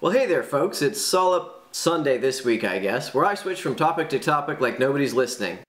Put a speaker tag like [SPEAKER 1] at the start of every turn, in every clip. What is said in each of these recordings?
[SPEAKER 1] Well, hey there, folks. It's Solipsunday this week, I guess, where I switch from topic to topic like nobody's listening.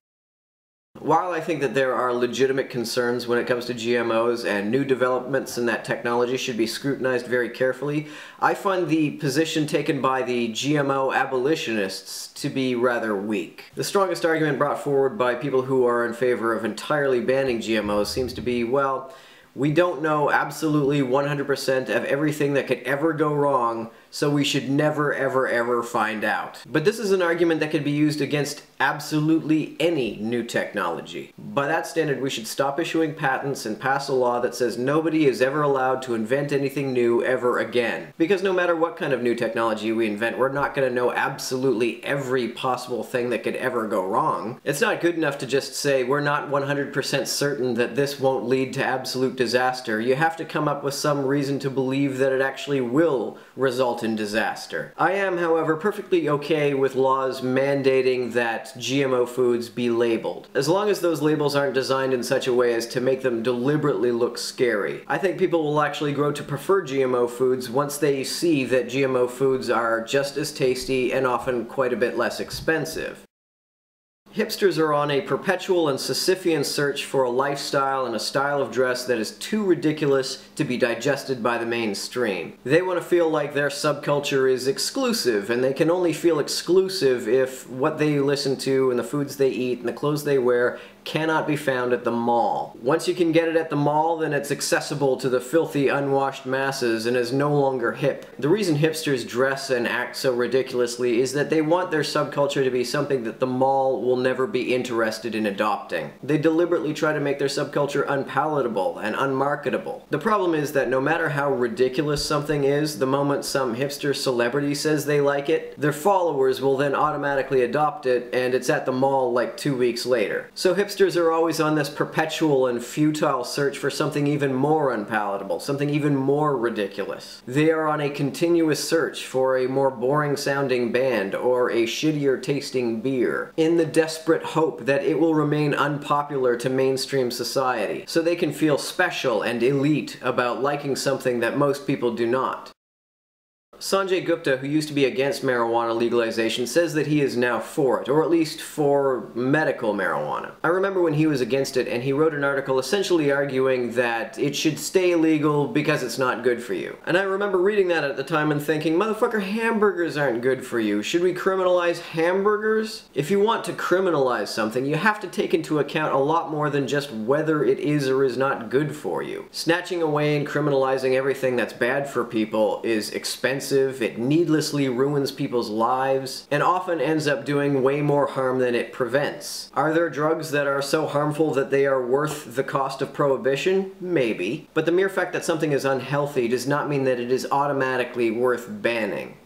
[SPEAKER 1] While I think that there are legitimate concerns when it comes to GMOs and new developments in that technology should be scrutinized very carefully, I find the position taken by the GMO abolitionists to be rather weak. The strongest argument brought forward by people who are in favor of entirely banning GMOs seems to be, well, we don't know absolutely 100% of everything that could ever go wrong, so we should never ever find out. But this is an argument that could be used against absolutely any new technology. By that standard, we should stop issuing patents and pass a law that says nobody is ever allowed to invent anything new ever again. Because no matter what kind of new technology we invent, we're not going to know absolutely every possible thing that could ever go wrong. It's not good enough to just say we're not 100% certain that this won't lead to absolute disaster. You have to come up with some reason to believe that it actually will result in disaster. I am, however, perfectly okay with laws mandating that GMO foods be labeled, as long as those labels aren't designed in such a way as to make them deliberately look scary. I think people will actually grow to prefer GMO foods once they see that GMO foods are just as tasty and often quite a bit less expensive. Hipsters are on a perpetual and Sisyphean search for a lifestyle and a style of dress that is too ridiculous to be digested by the mainstream. They want to feel like their subculture is exclusive, and they can only feel exclusive if what they listen to and the foods they eat and the clothes they wear cannot be found at the mall. Once you can get it at the mall, then it's accessible to the filthy, unwashed masses and is no longer hip. The reason hipsters dress and act so ridiculously is that they want their subculture to be something that the mall will never be interested in adopting. They deliberately try to make their subculture unpalatable and unmarketable. The problem is that no matter how ridiculous something is, the moment some hipster celebrity says they like it, their followers will then automatically adopt it, and it's at the mall like 2 weeks later. So hipsters are always on this perpetual and futile search for something even more unpalatable, something even more ridiculous. They are on a continuous search for a more boring sounding band or a shittier tasting beer, in the desperate hope that it will remain unpopular to mainstream society, so they can feel special and elite about liking something that most people do not. Sanjay Gupta, who used to be against marijuana legalization, says that he is now for it, or at least for medical marijuana. I remember when he was against it, and he wrote an article essentially arguing that it should stay legal because it's not good for you. And I remember reading that at the time and thinking, motherfucker, hamburgers aren't good for you. Should we criminalize hamburgers? If you want to criminalize something, you have to take into account a lot more than just whether it is or is not good for you. Snatching away and criminalizing everything that's bad for people is expensive. It needlessly ruins people's lives, and often ends up doing way more harm than it prevents. Are there drugs that are so harmful that they are worth the cost of prohibition? Maybe. But the mere fact that something is unhealthy does not mean that it is automatically worth banning.